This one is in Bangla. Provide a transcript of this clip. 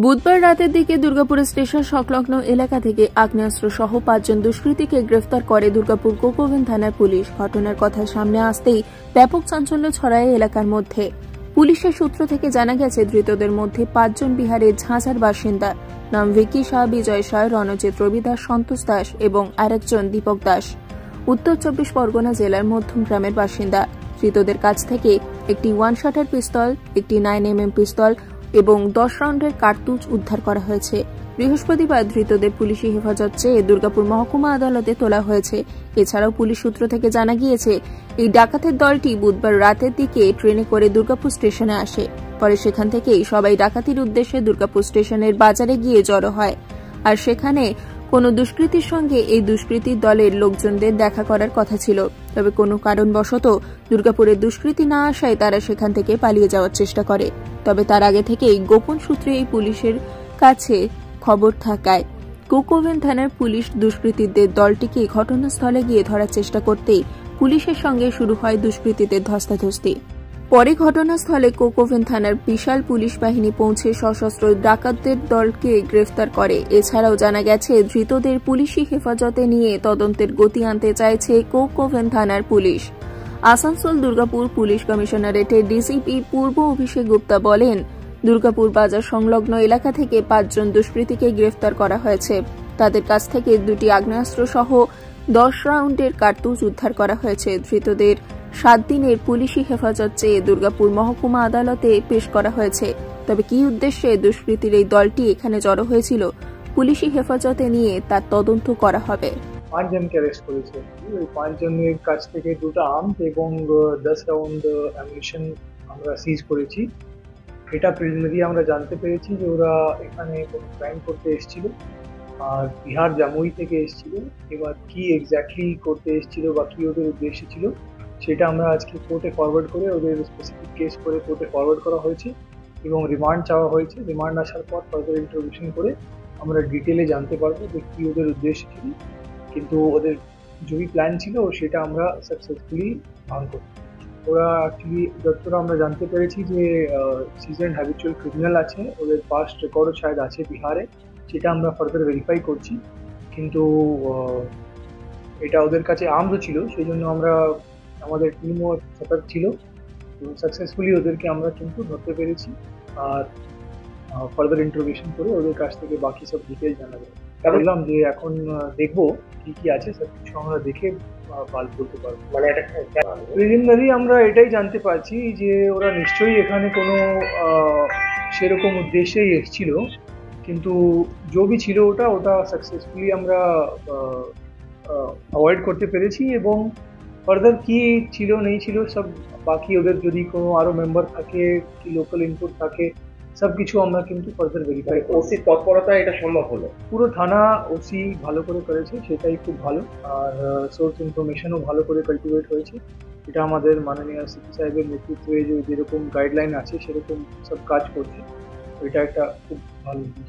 বুধবার রাতের দিকে দুর্গাপুর স্টেশন সংলগ্ন এলাকা থেকে আগ্নেয়াস্ত্র সহ 5 জন দুষ্কৃতীকে গ্রেফতার করে দুর্গাপুর কোকোভেন থানার পুলিশ। ঘটনার কথা সামনে আসতেই ব্যাপক চাঞ্চল্য ছড়ায় এলাকার মধ্যে। পুলিশের সূত্র থেকে জানা গেছে, ধৃতদের মধ্যে 5 জন বিহারের ঝাঁঝার বাসিন্দা, নাম ভিকি শাহ, বিজয় শাহ, রণজিৎ রবি দাস, সন্তোষ দাস এবং আরেকজন দীপক দাস। উত্তর 24 পরগনা জেলার মধ্যম গ্রামের বাসিন্দা। ধৃতদের কাছ থেকে একটি 1 শটার পিস্তল, একটি 9mm পিস্তল এবং 10 রাউন্ডের কার্তুজ উদ্ধার করা হয়েছে। বৃহস্পতিবার ধৃতদের পুলিশি হেফাজত চেয়ে দুর্গাপুর মহকুমা আদালতে তোলা হয়েছে। এছাড়াও পুলিশ সূত্র থেকে জানা গিয়েছে, এই ডাকাতের দলটি বুধবার রাতের দিকে ট্রেনে করে দুর্গাপুর স্টেশনে আসে। পরে সেখান থেকেই সবাই ডাকাতির উদ্দেশ্যে দুর্গাপুর স্টেশনের বাজারে গিয়ে জড়ো হয়। আর সেখানে কোনো দুষ্কৃতীর সঙ্গে এই দুষ্কৃতীর দলের লোকজনদের দেখা করার কথা ছিল, তবে কোনো কারণবশত দুর্গাপুরের দুষ্কৃতী না আসায় তারা সেখান থেকে পালিয়ে যাওয়ার চেষ্টা করে। তবে তার আগে থেকেই গোপন সূত্রে এই পুলিশের কাছে খবর থাকায় কোকোভেন থানার পুলিশ দুষ্কৃতীদের দলটিকে ঘটনাস্থলে গিয়ে ধরার চেষ্টা করতেই পুলিশের সঙ্গে শুরু হয় দুষ্কৃতীদের ধস্তাধস্তি। পরে ঘটনাস্থলে কোকোভেন থানার বিশাল পুলিশ বাহিনী পৌঁছে সশস্ত্র ডাকাতদের দলকে গ্রেফতার করে। এছাড়াও জানা গেছে, ধৃতদের পুলিশি হেফাজতে নিয়ে তদন্তের গতি আনতে চাইছে কোকোভেন থানার পুলিশ। আসানসোল দুর্গাপুর পুলিশ কমিশনারেটের ডিসিপি পূর্ব অভিষেক গুপ্তা বলেন, দুর্গাপুর বাজার সংলগ্ন এলাকা থেকে 5 জন দুষ্কৃতীকে গ্রেফতার করা হয়েছে। তাদের কাছ থেকে 2টি আগ্নেয়াস্ত্র সহ 10 রাউন্ডের কার্তুজ উদ্ধার করা হয়েছে। ধৃতদের 7 দিনের পুলিশি হেফাজত চেয়ে দুর্গাপুর মহকুমা আদালতে পেশ করা হয়েছে। তবে কি উদ্দেশ্যে দুষ্কৃতীর এই দলটি এখানে জড়ো হয়েছিল, পুলিশি হেফাজতে নিয়ে তার তদন্ত করা হবে। 5 জনকে অ্যারেস্ট করেছে। ওই 5 জনের কাছ থেকে 2টা আর্মস এবং 10 রাউন্ড অ্যামিউনিশন আমরা সিজ করেছি। এটা প্রিলিমিনারি আমরা জানতে পেরেছি যে ওরা এখানে কোনো ক্রাইম করতে এসেছিল, আর বিহার জামুই থেকে এসেছিল। এবার কি এক্স্যাক্টলি করতে এসেছিল বা কি ওদের উদ্দেশ্য ছিল, সেটা আমরা আজকে কোর্টে ফরওয়ার্ড করে ওদের স্পেসিফিক কেস করে কোর্টে ফরওয়ার্ড করা হয়েছে এবং রিমান্ড চাওয়া হয়েছে। রিমান্ড আসার পর ফার্দার ইন্টারভিউশন করে আমরা ডিটেলে জানতে পারবো যে কি ওদের উদ্দেশ্য ছিল। কিন্তু ওদের যেই প্ল্যান ছিল সেটা আমরা সাকসেসফুলি ভাঙ করতে। ওরা অ্যাকচুয়ালি যতটা আমরা জানতে পেরেছি যে সিজন হ্যাবিচুয়াল ক্রিমিনাল আছে, ওদের পাস্ট রেকর্ডও শায়দ আছে বিহারে, সেটা আমরা ফার্দার ভেরিফাই করছি। কিন্তু এটা ওদের কাছে আর্মসও ছিল, সেই জন্য আমরা আমাদের টিমও সতর্ক ছিল। সাকসেসফুলি ওদেরকে আমরা কিন্তু ধরতে পেরেছি, আর ফার্দার ইন্টারভিউশন করে ওদের কাছ থেকে বাকি সব ডিটেল জানা যাবে। বললাম যে এখন দেখবো কি কি আছে, সব কিছু আমরা দেখে বলতে পারবো। মানে প্রিলিমিনারি আমরা এটাই জানতে পারছি যে ওরা নিশ্চয়ই এখানে কোনো সেরকম উদ্দেশ্যেই এসেছিল, কিন্তু যে ছিল ওটা সাকসেসফুলি আমরা অ্যাভয়েড করতে পেরেছি। এবং ফার্দার কি ছিল নেই ছিল সব বাকি, ওদের যদি কোনো আরো মেম্বার থাকে কি লোকাল ইনপুট থাকে, সবকিছু আমরা কিন্তু ফার্দার ভেরিফাই। ওসি তৎপরতায় এটা সম্ভব হলো। পুরো থানা ওসি ভালো করে করেছে, সেটাই খুব ভালো। আর সোর্স ইনফরমেশনও ভালো করে কাল্টিভেট হয়েছে। এটা আমাদের মাননীয় সিপি সাহেবের নেতৃত্বে যেরকম গাইডলাইন আছে সেরকম সব কাজ করছে। এটা একটা খুব ভালো জিনিস।